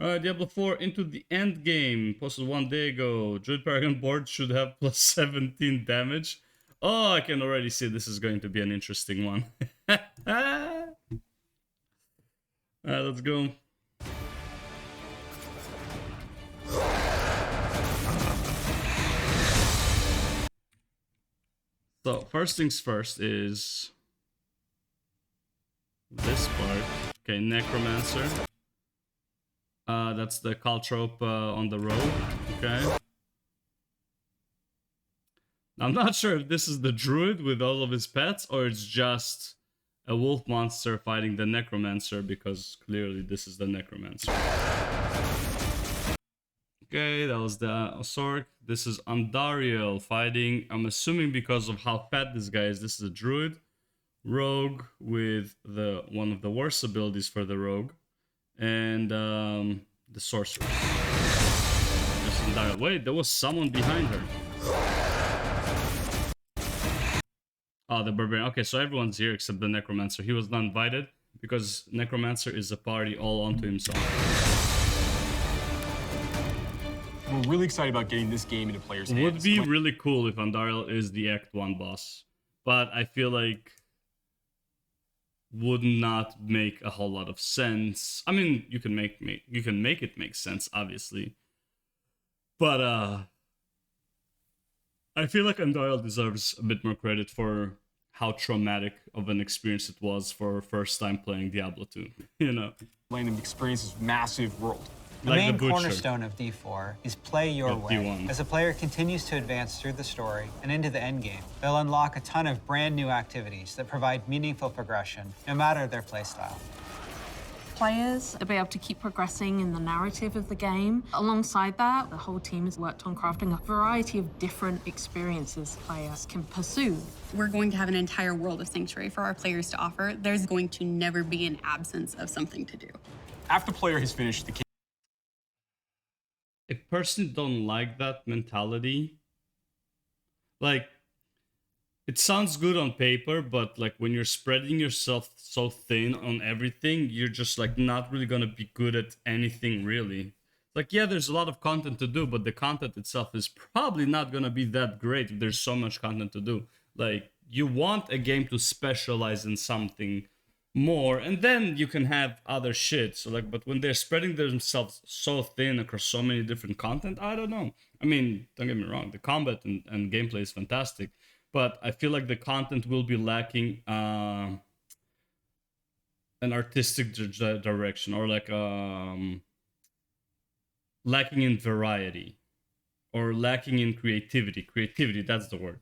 Alright, Diablo 4 into the end game. Posted 1 day ago. Druid Paragon board should have plus 17 damage. Oh, I can already see this is going to be an interesting one. Alright, let's go. So, first things first is this part. Okay, Necromancer. That's the Caltrope on the road. Okay. I'm not sure if this is the druid with all of his pets or it's just a wolf monster fighting the necromancer, because clearly this is the necromancer. Okay, that was the Osork. This is Andariel fighting, I'm assuming because of how fat this guy is, this is a druid. Rogue with the one of the worst abilities for the rogue. And the sorcerer. Just Andariel. Wait, there was someone behind her. Oh, the barbarian. Okay, so everyone's here except the necromancer. He was not invited because necromancer is a party all onto himself. We're really excited about getting this game into players' hands. Would be really cool if Andariel is the Act 1 boss, but I feel like would not make a whole lot of sense. I mean, you can make it make sense, obviously, but I feel like Andariel deserves a bit more credit for how traumatic of an experience it was for first time playing Diablo 2, you know? Letting them experience this massive world. The Like main the Butcher. cornerstone of D4 is play your Of way. D1. As a player continues to advance through the story and into the endgame, they'll unlock a ton of brand new activities that provide meaningful progression, no matter their playstyle. Players will be able to keep progressing in the narrative of the game. Alongside that, the whole team has worked on crafting a variety of different experiences players can pursue. We're going to have an entire world of Sanctuary for our players to offer. There's going to never be an absence of something to do. After the player has finished the I personally don't like that mentality. Like, it sounds good on paper, but like when you're spreading yourself so thin on everything, you're just like not really gonna be good at anything really. Like, yeah, there's a lot of content to do, but the content itself is probably not gonna be that great if there's so much content to do. Like, you want a game to specialize in something more, and then you can have other shit. So like, but when they're spreading themselves so thin across so many different content, I don't know. I mean, don't get me wrong, the combat and gameplay is fantastic, but I feel like the content will be lacking an artistic direction, or like lacking in variety, or lacking in creativity. Creativity, that's the word.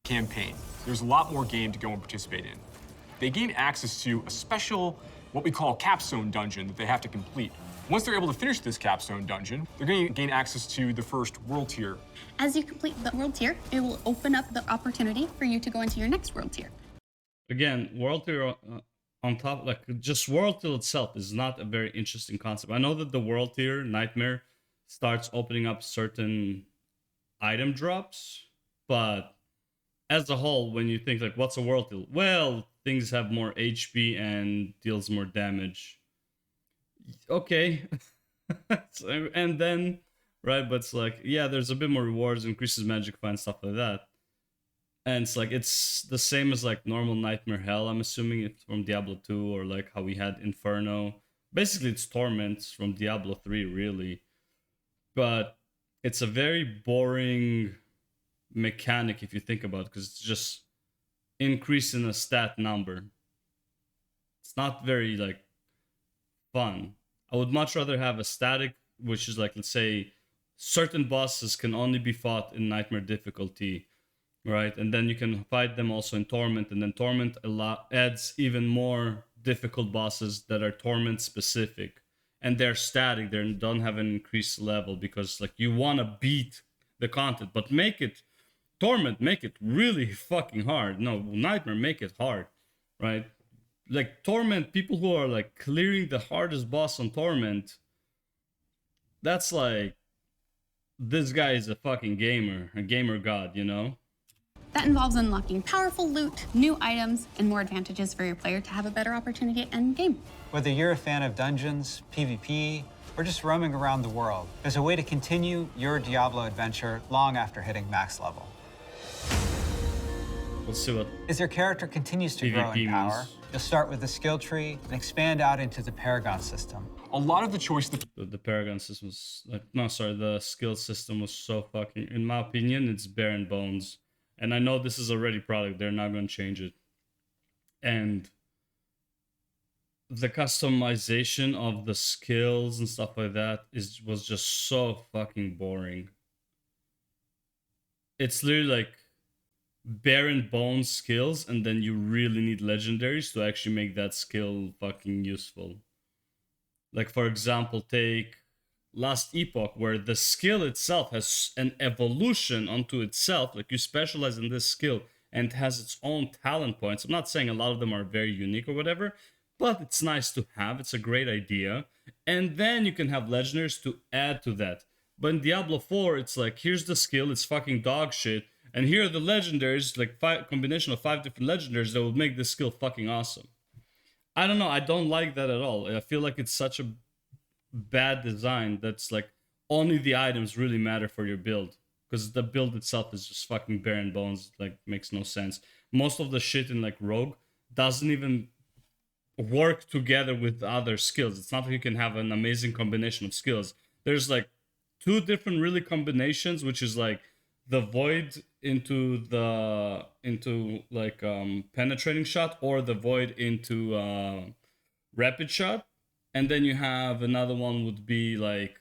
campaign. There's a lot more game to go and participate in. They gain access to a special, what we call capstone dungeon that they have to complete. Once they're able to finish this capstone dungeon, they're going to gain access to the first world tier. As you complete the world tier, it will open up the opportunity for you to go into your next world tier. Again, world tier on top, like just world tier itself is not a very interesting concept. I know that the world tier nightmare starts opening up certain item drops, but as a whole, when you think like, what's a world tier? Well, things have more HP and deals more damage. Okay. So, and then, right, but it's like, yeah, there's a bit more rewards, increases magic find, stuff like that. And it's like, it's the same as like normal Nightmare Hell, I'm assuming it's from Diablo 2, or like how we had Inferno. Basically, it's Torments from Diablo 3, really. But it's a very boring mechanic if you think about it, because it's just increasing a stat number. It's not very like fun. I would much rather have a static, which is like, let's say certain bosses can only be fought in nightmare difficulty, right? And then you can fight them also in torment, and then torment adds even more difficult bosses that are torment specific, and they're static, they don't have an increased level, because like you want to beat the content, but make it torment, make it really fucking hard. No, nightmare, make it hard, right? Like torment, people who are like clearing the hardest boss on torment, that's like, this guy is a fucking gamer, a gamer god, you know? That involves unlocking powerful loot, new items, and more advantages for your player to have a better opportunity at end game. Whether you're a fan of dungeons, PvP, or just roaming around the world, there's a way to continue your Diablo adventure long after hitting max level. We'll see what As your character continues to grow in PvP power, means. you'll start with the skill tree and expand out into the Paragon system. A lot of the choice that the Paragon system was like, no, sorry, the skill system was so fucking, in my opinion, it's bare and bones. And I know this is already product, they're not going to change it. And the customization of the skills and stuff like that was just so fucking boring. It's literally like bare and bones skills, and then you really need legendaries to actually make that skill fucking useful. Like, for example, take Last Epoch, where the skill itself has an evolution onto itself. Like, you specialize in this skill and it has its own talent points. I'm not saying a lot of them are very unique or whatever, but it's nice to have. It's a great idea. And then you can have legendaries to add to that. But in Diablo 4, it's like, here's the skill, it's fucking dog shit. And here are the legendaries, like combination of 5 different legendaries that would make this skill fucking awesome. I don't know, I don't like that at all. I feel like it's such a bad design that's like only the items really matter for your build. Because the build itself is just fucking bare and bones, like makes no sense. Most of the shit in like Rogue doesn't even work together with other skills. It's not like you can have an amazing combination of skills. There's like 2 different really combinations, which is like the void into like penetrating shot, or the void into rapid shot. And then you have another one would be like,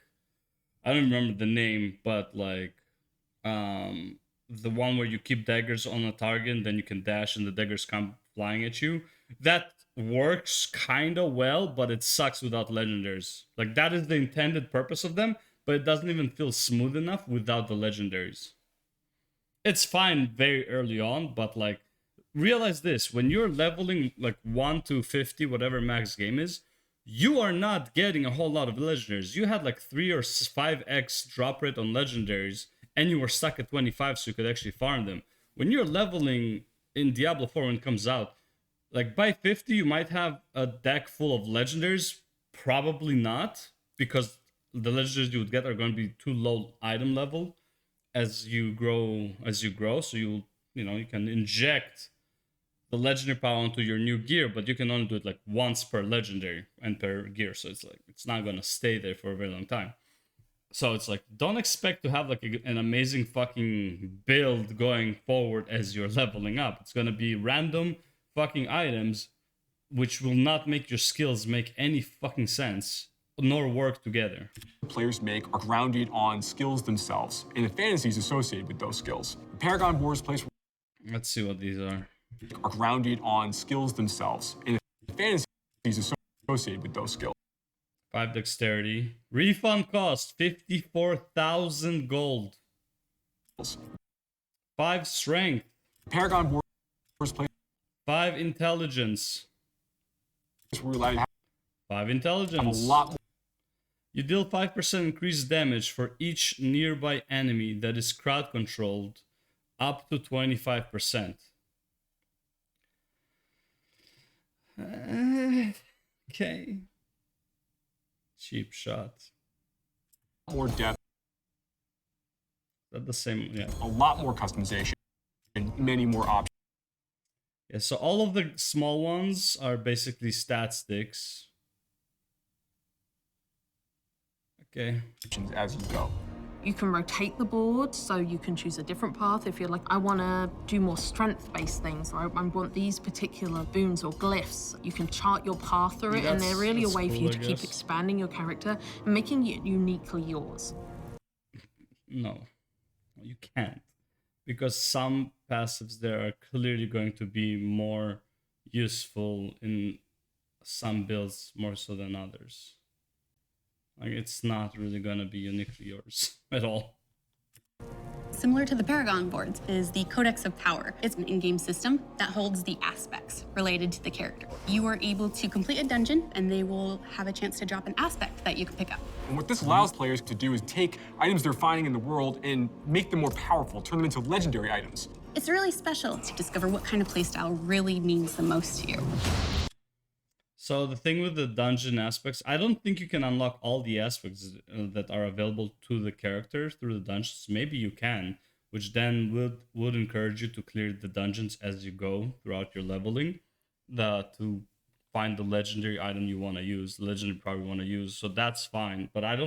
I don't remember the name, but like the one where you keep daggers on a target and then you can dash and the daggers come flying at you. That works kind of well, but it sucks without legendaries. Like, that is the intended purpose of them, but it doesn't even feel smooth enough without the legendaries. It's fine very early on, but like, realize this, when you're leveling like 1 to 50, whatever max game is, you are not getting a whole lot of legendaries. You had like 3 or 5x drop rate on legendaries, and you were stuck at 25 so you could actually farm them. When you're leveling in Diablo 4 when it comes out, like by 50 you might have a deck full of legendaries. Probably not, because the legendaries you would get are going to be too low item level as you grow. So you can inject the legendary power onto your new gear, but you can only do it like once per legendary and per gear. So it's like, it's not going to stay there for a very long time. So it's like, don't expect to have like an amazing fucking build going forward as you're leveling up. It's going to be random fucking items which will not make your skills make any fucking sense nor work together. players make are grounded on skills themselves and the fantasies associated with those skills. The Paragon board is a place Let's see what these are. are grounded on skills themselves and the fantasies associated with those skills. 5 dexterity. Refund cost 54,000 gold. 5 strength. Paragon board is a place 5 intelligence. where we're allowed to have 5 a intelligence. lot more. You deal 5% increased damage for each nearby enemy that is crowd controlled, up to 25%. Okay. Cheap shot. More depth, That the same, yeah. a lot more customization, and many more options Yeah, so all of the small ones are basically stat sticks. Okay. as you go. You can rotate the board, so you can choose a different path if you're like, I want to do more strength-based things, or I want these particular boons or glyphs. You can chart your path through it, and they're really a That's way for cool, you I to keep guess. expanding your character and making it uniquely yours. No, you can't. Because some passives there are clearly going to be more useful in some builds more so than others. Like, it's not really going to be uniquely yours at all. Similar to the Paragon boards is the Codex of Power. It's an in-game system that holds the aspects related to the character. You are able to complete a dungeon, and they will have a chance to drop an aspect that you can pick up. And what this allows players to do is take items they're finding in the world and make them more powerful, turn them into legendary items. It's really special to discover what kind of playstyle really means the most to you. So the thing with the dungeon aspects, I don't think you can unlock all the aspects that are available to the character through the dungeons. Maybe you can, which then would encourage you to clear the dungeons as you go throughout your leveling, to find the legendary item you want to use, the legendary power you want to use. So that's fine. But I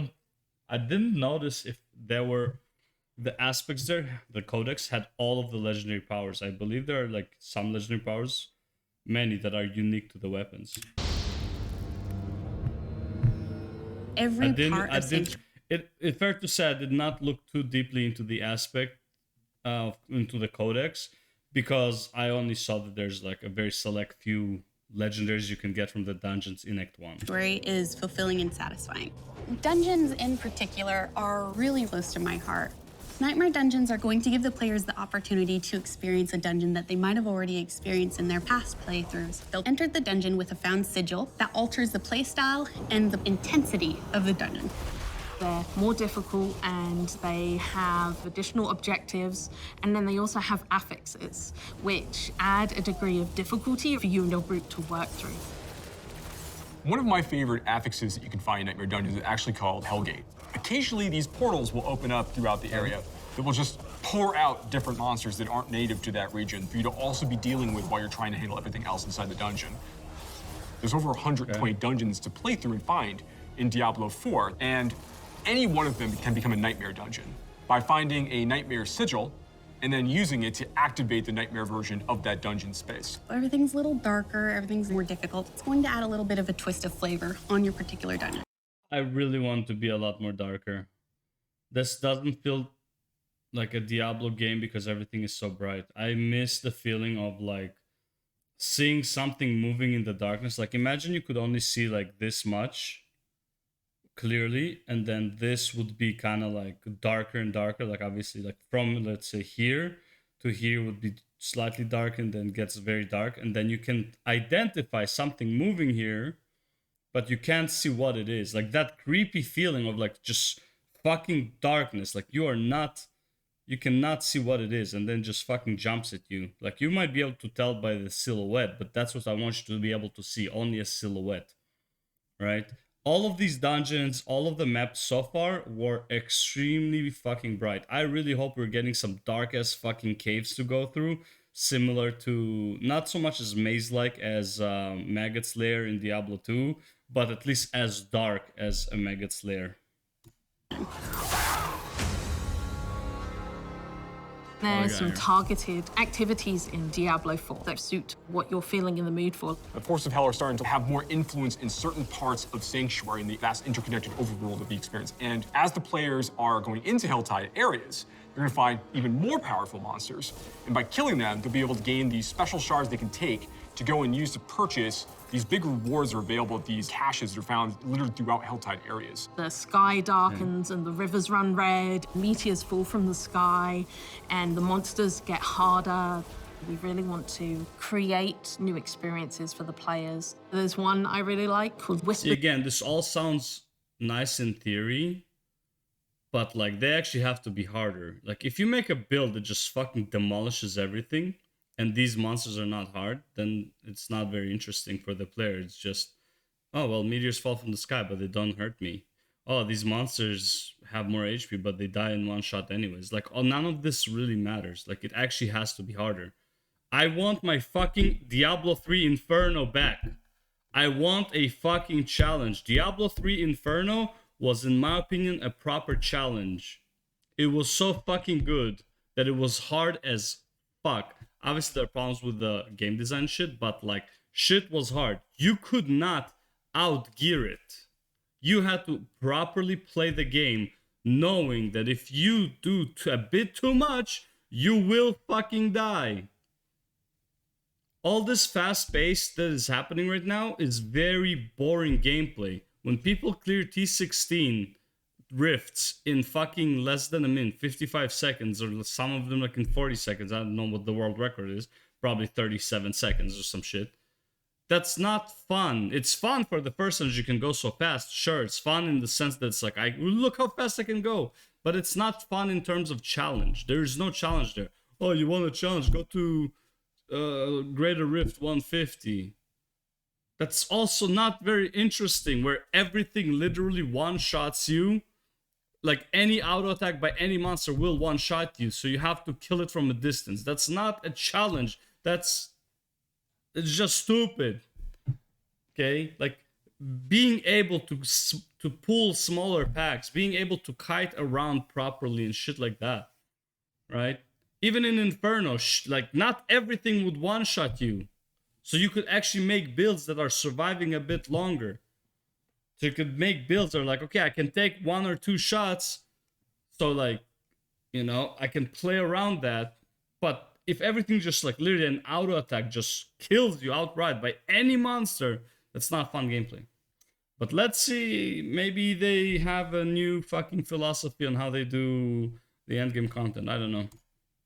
didn't notice if there were the aspects there. The codex had all of the legendary powers. I believe there are like some legendary powers, many that are unique to the weapons. Every part I of did. It's fair to say I did not look too deeply into the aspect into the codex, because I only saw that there's like a very select few legendaries you can get from the dungeons in Act 1. Sanctuary is fulfilling and satisfying. Dungeons in particular are really close to my heart. Nightmare dungeons are going to give the players the opportunity to experience a dungeon that they might have already experienced in their past playthroughs. They'll enter the dungeon with a found sigil that alters the playstyle and the intensity of the dungeon. They're more difficult and they have additional objectives, and then they also have affixes, which add a degree of difficulty for you and your group to work through. One of my favorite affixes that you can find in Nightmare Dungeons is actually called Hellgate. Occasionally, these portals will open up throughout the area that will just pour out different monsters that aren't native to that region for you to also be dealing with while you're trying to handle everything else inside the dungeon. There's over 120 dungeons to play through and find in Diablo 4, and any one of them can become a nightmare dungeon by finding a nightmare sigil and then using it to activate the nightmare version of that dungeon space. Everything's a little darker, everything's more difficult. It's going to add a little bit of a twist of flavor on your particular dungeon. I really want to be a lot more darker. This doesn't feel like a Diablo game because everything is so bright. I miss the feeling of like seeing something moving in the darkness. Like imagine you could only see like this much clearly, and then this would be kind of like darker and darker. Like obviously like from, let's say, here to here would be slightly dark and then gets very dark, and then you can identify something moving here, but you can't see what it is. Like that creepy feeling of like just fucking darkness. Like you cannot see what it is, and then just fucking jumps at you. Like you might be able to tell by the silhouette, but that's what I want you to be able to see, only a silhouette, right? All of these dungeons, all of the maps so far were extremely fucking bright. I really hope we're getting some dark ass fucking caves to go through, similar to, not so much as maze-like as Maggot's Lair in Diablo 2, but at least as dark as a Maggot's Lair. There's some targeted activities in Diablo 4 that suit what you're feeling in the mood for. The Forces of Hell are starting to have more influence in certain parts of Sanctuary in the vast interconnected overworld of the experience. And as the players are going into Helltide areas, they're gonna find even more powerful monsters. And by killing them, they'll be able to gain these special shards they can take to go and use to purchase these big rewards that are available at these caches that are found literally throughout Helltide areas. The sky darkens and the rivers run red, meteors fall from the sky, and the monsters get harder. We really want to create new experiences for the players. There's one I really like called Whisper. Again, this all sounds nice in theory, but like they actually have to be harder. Like if you make a build that just fucking demolishes everything, and these monsters are not hard, then it's not very interesting for the player. It's just, oh, well, meteors fall from the sky, but they don't hurt me. Oh, these monsters have more HP, but they die in one shot anyways. Like, oh, none of this really matters. Like, it actually has to be harder. I want my fucking Diablo 3 Inferno back. I want a fucking challenge. Diablo 3 Inferno was, in my opinion, a proper challenge. It was so fucking good that it was hard as fuck. Obviously, there are problems with the game design shit, but like, shit was hard. You could not outgear it. You had to properly play the game, knowing that if you do a bit too much, you will fucking die. All this fast pace that is happening right now is very boring gameplay. When people clear T16 rifts in fucking less than a minute, 55 seconds, or some of them like in 40 seconds. I don't know what the world record is. Probably 37 seconds or some shit. That's not fun. It's fun for the person as you can go so fast. Sure, it's fun in the sense that it's like, look how fast I can go. But it's not fun in terms of challenge. There is no challenge there. Oh, you want a challenge? Go to Greater Rift 150. that's also not very interesting, where everything literally one-shots you. Like any auto attack by any monster will one-shot you, so you have to kill it from a distance. That's not a challenge. It's just stupid. Okay, like being able to pull smaller packs, being able to kite around properly and shit like that, right? Even in Inferno, like not everything would one-shot you, so you could actually make builds that are surviving a bit longer. So you could make builds that are like, okay, I can take 1 or 2 shots, so like, you know, I can play around that. But if everything just like literally an auto attack just kills you outright by any monster, that's not fun gameplay. But let's see, maybe they have a new fucking philosophy on how they do the endgame content. I don't know.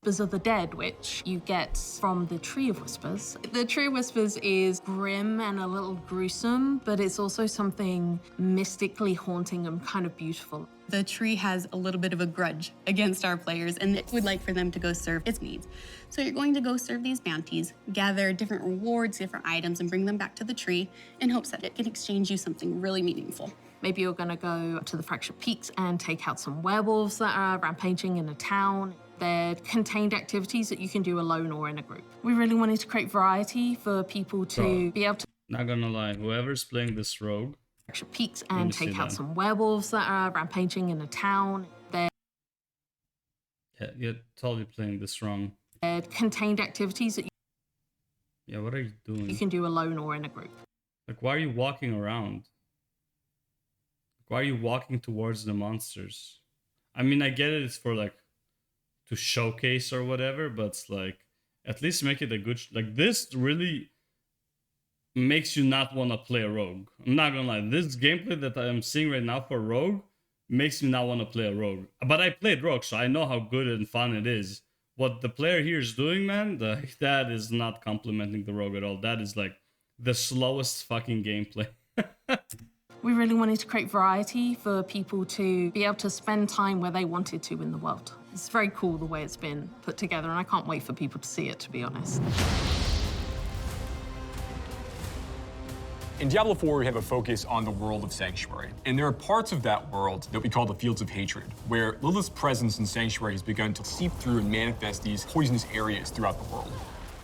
Whispers of the Dead, which you get from the Tree of Whispers. The Tree of Whispers is grim and a little gruesome, but it's also something mystically haunting and kind of beautiful. The tree has a little bit of a grudge against our players, and it would like for them to go serve its needs. So you're going to go serve these bounties, gather different rewards, different items, and bring them back to the tree in hopes that it can exchange you something really meaningful. Maybe you're going to go to the Fractured Peaks and take out some werewolves that are rampaging in a town. They're contained activities that you can do alone or in a group. We really wanted to create variety for people to be able to Not gonna lie, whoever's playing this rogue, Fractured Peaks and see take out that. some werewolves that are rampaging in a town. They're yeah, you're totally playing this wrong. contained activities that Yeah, what are you you doing? can do alone or in a group. Like, why are you walking around? Why are you walking towards the monsters? I mean, I get it, it's for like to showcase or whatever, but it's like at least make it a good like this really makes you not want to play a rogue. I'm not gonna lie, this gameplay that I'm seeing right now for rogue makes me not want to play a rogue. But I played rogue, so I know how good and fun it is. What the player here is doing, man, that is not complimenting the rogue at all. That is like the slowest fucking gameplay. We really wanted to create variety for people to be able to spend time where they wanted to in the world. It's very cool the way it's been put together, and I can't wait for people to see it, to be honest. In Diablo 4, we have a focus on the world of Sanctuary. And there are parts of that world that we call the Fields of Hatred, where Lilith's presence in Sanctuary has begun to seep through and manifest these poisonous areas throughout the world.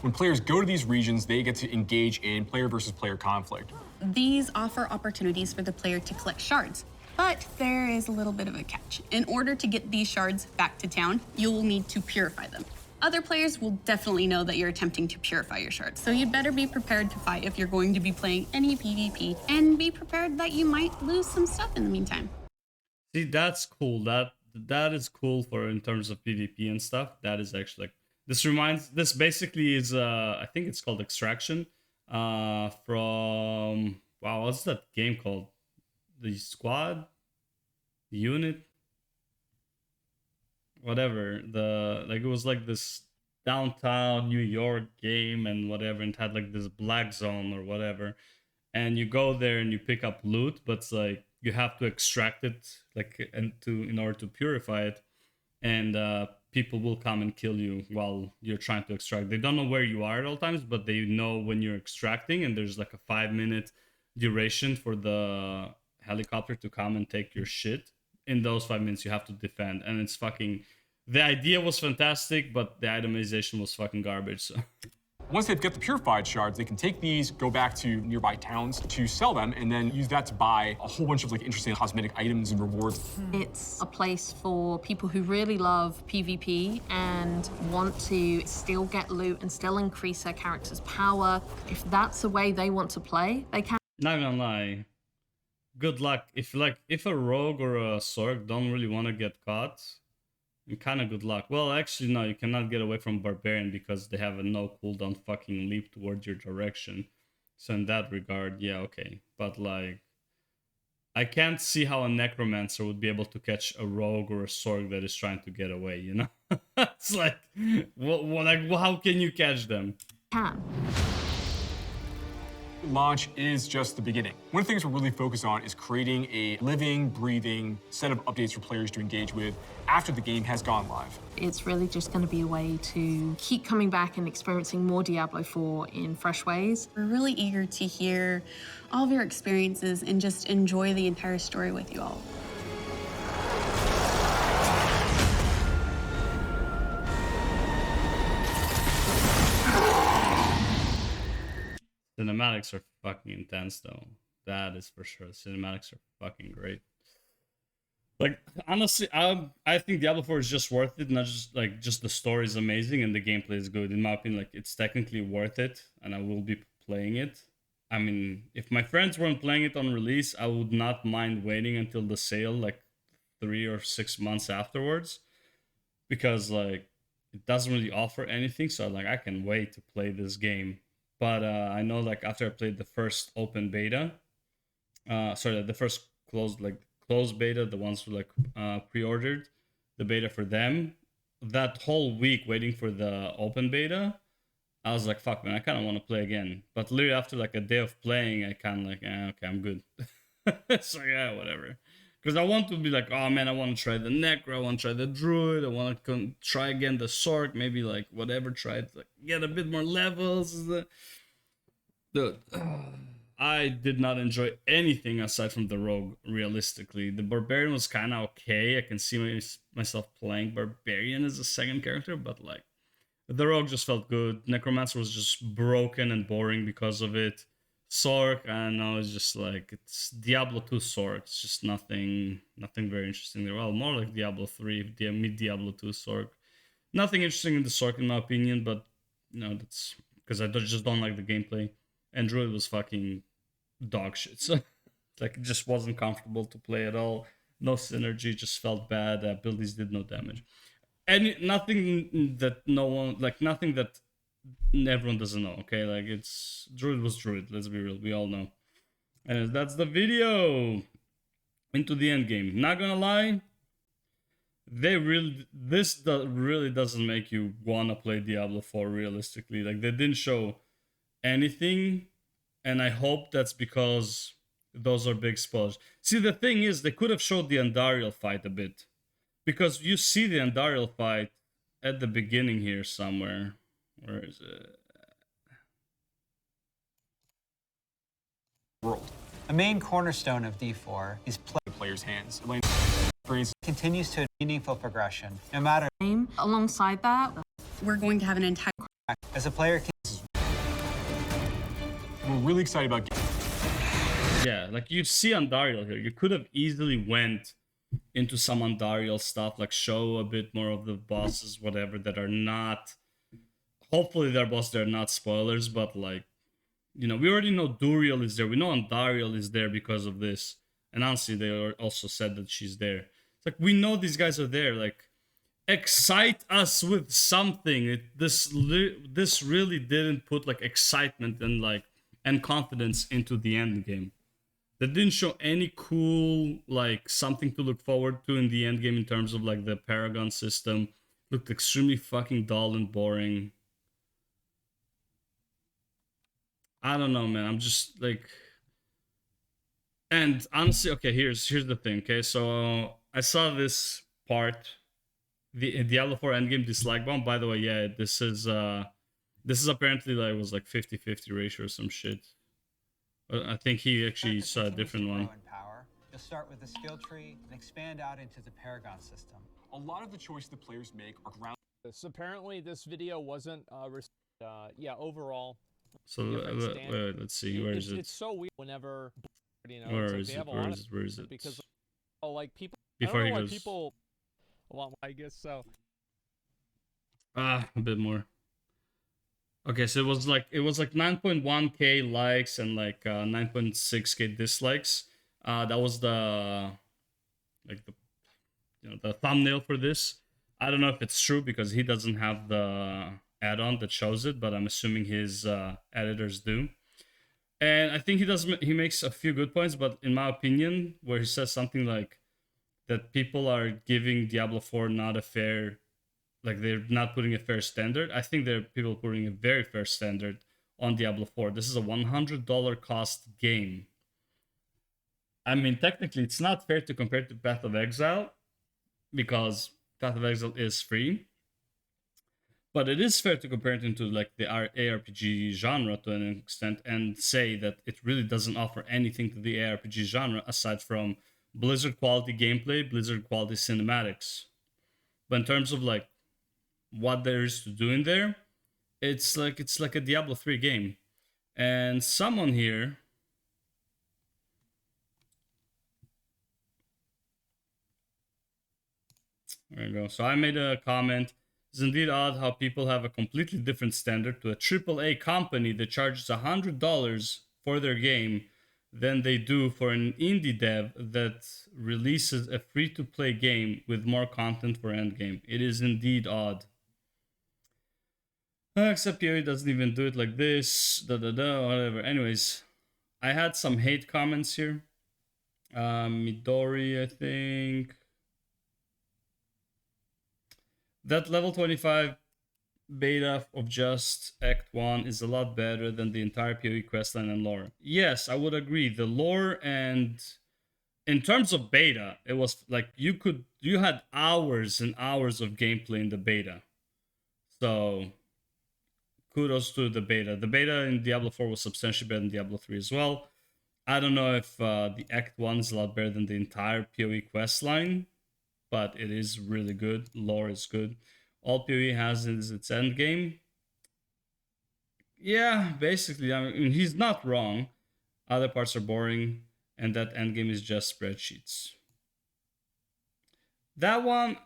When players go to these regions, they get to engage in player versus player conflict. These offer opportunities for the player to collect shards. But there is a little bit of a catch. In order to get these shards back to town, you'll need to purify them. Other players will definitely know that you're attempting to purify your shards, so you'd better be prepared to fight if you're going to be playing any PvP, and be prepared that you might lose some stuff in the meantime. See, that's cool. That is cool for in terms of PvP and stuff. That is actually like this basically is I think it's called Extraction. From wow, what's that game called? The Squad? The Unit? Whatever. It was like this downtown New York game and whatever, and it had like this black zone or whatever. And you go there and you pick up loot, but it's like you have to extract it in order to purify it. And people will come and kill you while you're trying to extract. They don't know where you are at all times, but they know when you're extracting, and there's like a 5-minute duration for the helicopter to come and take your shit. In those 5 minutes, you have to defend, and it's fucking... The idea was fantastic, but the itemization was fucking garbage, so... Once they've got the purified shards, they can take these, go back to nearby towns to sell them, and then use that to buy a whole bunch of like interesting cosmetic items and rewards. It's a place for people who really love PvP and want to still get loot and still increase their character's power. If that's the way they want to play, they can. Not gonna lie. Good luck. If a rogue or a sorg don't really want to get caught, kind of good luck. Well, actually, no, you cannot get away from Barbarian because they have a no cooldown fucking leap towards your direction. So in that regard, yeah, okay. But like, I can't see how a Necromancer would be able to catch a rogue or a sorg that is trying to get away, you know? It's like, how can you catch them? Can. launch is just the beginning. One of the things we're really focused on is creating a living, breathing set of updates for players to engage with after the game has gone live. It's really just going to be a way to keep coming back and experiencing more Diablo 4 in fresh ways. We're really eager to hear all of your experiences and just enjoy the entire story with you all. Cinematics are fucking intense, though. That is for sure. Cinematics are fucking great. Like, honestly, I think Diablo 4 is just worth it. Not just like just the story is amazing and the gameplay is good. In my opinion, like it's technically worth it, and I will be playing it. I mean, if my friends weren't playing it on release, I would not mind waiting until the sale, like 3 or 6 months afterwards, because like it doesn't really offer anything. So like I can wait to play this game. But I know like after I played the first open beta, the first closed beta, the ones who like pre-ordered the beta for them, that whole week waiting for the open beta, I was like, fuck man, I kind of want to play again. But literally after like a day of playing, I kind of like, okay, I'm good. So yeah, whatever. Because I want to be like, oh man, I want to try the Necro, I want to try the Druid, I want to try again the Sork, maybe like whatever, try it, like get a bit more levels. Dude, I did not enjoy anything aside from the Rogue, realistically. The Barbarian was kind of okay. I can see myself playing Barbarian as a second character, but like the Rogue just felt good. Necromancer was just broken and boring because of it. Sork, I don't know, it's just like it's Diablo 2 Sork. It's just nothing very interesting there. Well, more like Diablo 3, mid Diablo 2 Sork. Nothing interesting in the Sork in my opinion, but you know, that's because I just don't like the gameplay. And Druid was fucking dog shit. So like it just wasn't comfortable to play at all. No synergy, just felt bad. Abilities did no damage. And nothing that nothing that everyone doesn't know, okay? Like it's Druid was Druid, let's be real, we all know. And that's the video. Into the end game. Not gonna lie, really doesn't make you wanna play Diablo 4 realistically. Like they didn't show anything, and I hope that's because those are big spoilers. See, the thing is, they could have showed the Andariel fight a bit, because you see the Andariel fight at the beginning here somewhere. Where is it? World. A main cornerstone of D4 is The player's hands. continues to meaningful progression, no matter Alongside that, We're going to have an entire as a player can We're really excited about Yeah, like you see Andariel here. You could have easily went into some Andariel stuff, like show a bit more of the bosses, whatever, that are not. Hopefully, they're bosses that are not spoilers, but like, you know, we already know Duriel is there. We know Andariel is there because of this, and honestly, they also said that she's there. It's like we know these guys are there. Like, excite us with something. This really didn't put like excitement and confidence into the end game. They didn't show any cool, like, something to look forward to in the end game in terms of like the Paragon system. Looked extremely fucking dull and boring. I don't know, man. I'm just like, and honestly, okay, here's the thing. Okay, so I saw this part, the Diablo 4 endgame dislike bomb. By the way, yeah, this is apparently like was like 50-50 ratio or some shit. I think he actually saw a different one. power, you'll start with the skill tree and expand out into the Paragon system. a lot of the choices the players make are grounded. So apparently this video wasn't yeah, overall. So wait, let's see, where is it? It's so weird whenever, you know, Where it's is like it? Where is it? because like people Before I he don't know goes, why people well, I guess so. a bit more. Okay, so it was like 9.1k likes and like 9.6k dislikes. That was the the thumbnail for this. I don't know if it's true because he doesn't have the add-on that shows it, but I'm assuming his editors do. And I think he makes a few good points, but in my opinion, where he says something like that people are giving Diablo 4 not a fair, like they're not putting a fair standard. I think there are people putting a very fair standard on Diablo 4. This is a $100 cost game. I mean, technically, it's not fair to compare to Path of Exile, because Path of Exile is free. But it is fair to compare it into like the ARPG genre to an extent and say that it really doesn't offer anything to the ARPG genre aside from Blizzard quality gameplay, Blizzard quality cinematics. But in terms of like what there is to do in there, it's like a Diablo 3 game. And someone here there you go. So I made a comment. It's indeed odd how people have a completely different standard to a AAA company that charges $100 for their game than they do for an indie dev that releases a free-to-play game with more content for endgame. It is indeed odd. Except PoE doesn't even do it like this, whatever. Anyways, I had some hate comments here. Midori, I think. That level 25 beta of just Act 1 is a lot better than the entire PoE questline and lore. Yes, I would agree. The lore, and in terms of beta, it was like you had hours and hours of gameplay in the beta. So kudos to the beta. The beta in Diablo 4 was substantially better than Diablo 3 as well. I don't know if the Act 1 is a lot better than the entire PoE questline, but it is really good. Lore is good. All PoE has is its end game. Yeah, basically, I mean, he's not wrong. Other parts are boring, and that end game is just spreadsheets. That one,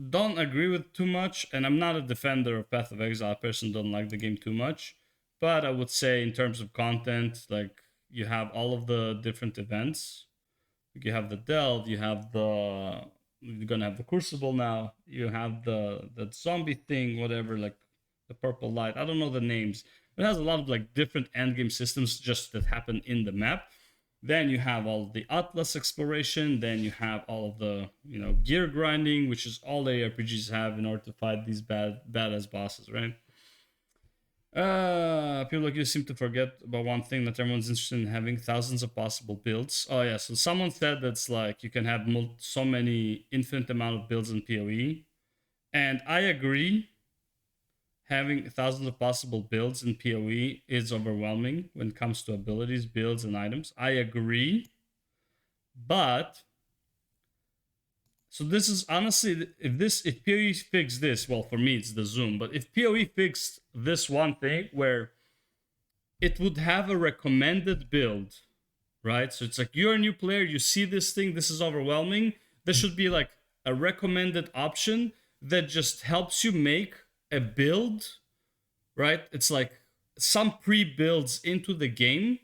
don't agree with too much, and I'm not a defender of Path of Exile. I personally don't like the game too much, but I would say in terms of content, like you have all of the different events. You have the Delve, you're gonna have the Crucible now, you have the zombie thing, whatever, like the purple light. I don't know the names. It has a lot of like different endgame systems just that happen in the map. Then you have all the Atlas exploration. Then you have all of the gear grinding, which is all the RPGs have in order to fight these badass bosses, right? People like you seem to forget about one thing, that everyone's interested in having thousands of possible builds. Oh yeah, so someone said that's like you can have so many infinite amount of builds in PoE, and I agree. Having thousands of possible builds in PoE is overwhelming when it comes to abilities, builds, and items. I agree, but so this is honestly, if PoE fixed this, well, for me it's the zoom, but if PoE fixed this one thing where it would have a recommended build, right? So it's like you're a new player, you see this thing, this is overwhelming. There should be like a recommended option that just helps you make a build, right? It's like some pre-builds into the game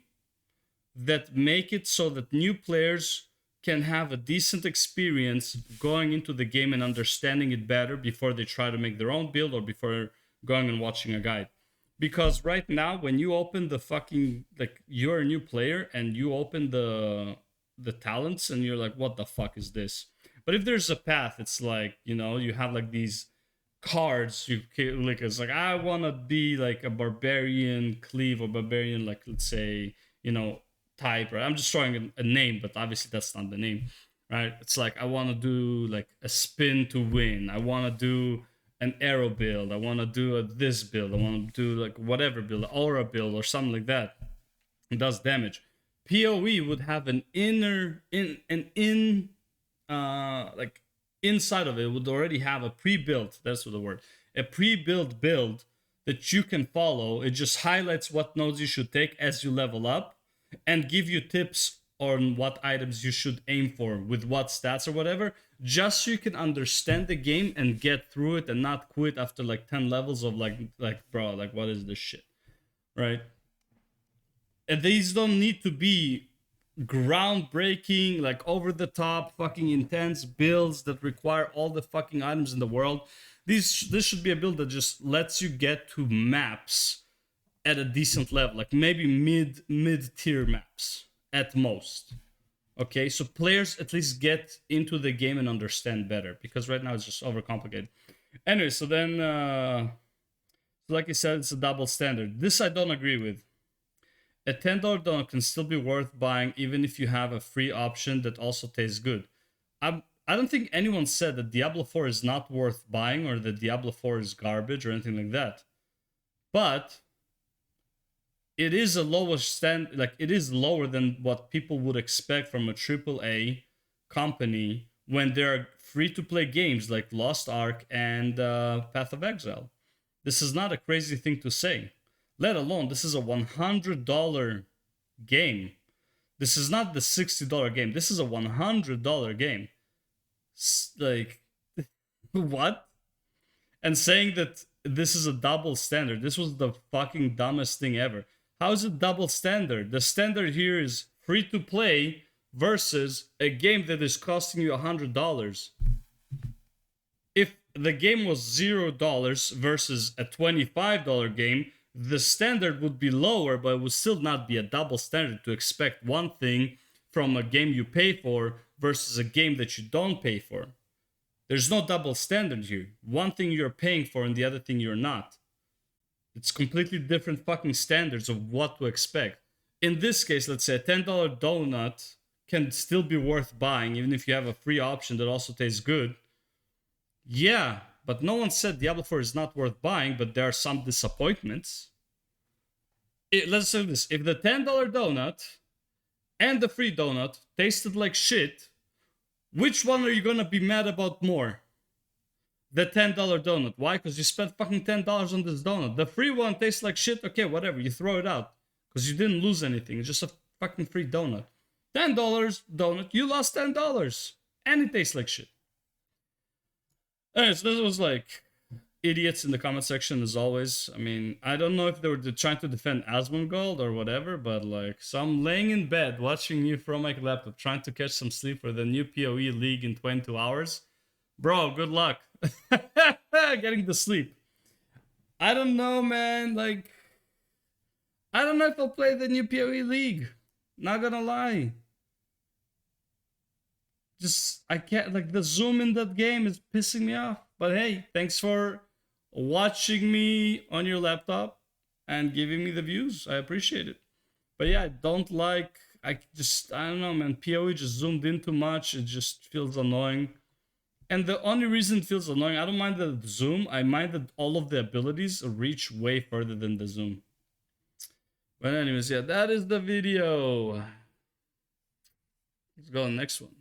that make it so that new players can have a decent experience going into the game and understanding it better before they try to make their own build or before going and watching a guide. Because right now, when you open the fucking, like, you're a new player and you open the talents and you're like, what the fuck is this? But if there's a path, it's like, you have like these cards you can, like, it's like, I want to be like a barbarian cleave or barbarian, like, let's say, type, right? I'm just throwing a name, but obviously that's not the name, right? It's like, I want to do like a spin to win. I want to do an arrow build. I want to do this build. I want to do like whatever build, aura build or something like that. It does damage. PoE would have an like inside of it would already have a pre-built, that's the word, a pre-built build that you can follow. It just highlights what nodes you should take as you level up and give you tips on what items you should aim for with what stats or whatever, just so you can understand the game and get through it and not quit after like 10 levels of like bro, like what is this shit, right? And these don't need to be groundbreaking, like over the top fucking intense builds that require all the fucking items in the world. This should be a build that just lets you get to maps at a decent level, like maybe mid-tier maps at most. Okay, so players at least get into the game and understand better, because right now it's just overcomplicated. Anyway, so then So like I said, it's a double standard. This I don't agree with. A $10 donut can still be worth buying even if you have a free option that also tastes good. I don't think anyone said that Diablo 4 is not worth buying or that Diablo 4 is garbage or anything like that. But it is a lower it is lower than what people would expect from a AAA company when they're free-to-play games like Lost Ark and Path of Exile. This is not a crazy thing to say. Let alone, this is a $100 game. This is not the $60 game. This is a $100 game. Like, what? And saying that this is a double standard. This was the fucking dumbest thing ever. How is it double standard? The standard here is free to play versus a game that is costing you $100. If the game was $0 versus a $25 game, the standard would be lower, but it would still not be a double standard to expect one thing from a game you pay for versus a game that you don't pay for. There's no double standard here. One thing you're paying for and the other thing you're not. It's completely different fucking standards of what to expect. In this case, let's say a $10 donut can still be worth buying even if you have a free option that also tastes good. Yeah, but no one said Diablo 4 is not worth buying, but there are some disappointments. Let's say this. If the $10 donut and the free donut tasted like shit, which one are you gonna be mad about more? The $10 donut. Why? Because you spent fucking $10 on this donut. The free one tastes like shit. Okay, whatever. You throw it out. Because you didn't lose anything. It's just a fucking free donut. $10 donut. You lost $10. And it tastes like shit. Anyways, this was like idiots in the comment section as always. I mean, I don't know if they were trying to defend Asmongold or whatever, but like, so I'm laying in bed watching you from my laptop trying to catch some sleep for the new PoE league in 22 hours. Bro, good luck. Getting to sleep. I don't know, man. Like, I don't know if I'll play the new PoE league. Not gonna lie. Just, I can't, like, the zoom in that game is pissing me off. But hey, thanks for watching me on your laptop and giving me the views. I appreciate it. But yeah, I don't like, I don't know, man. PoE just zoomed in too much. It just feels annoying. And the only reason it feels annoying, I don't mind the zoom. I mind that all of the abilities reach way further than the zoom. But anyways, yeah, that is the video. Let's go on the next one.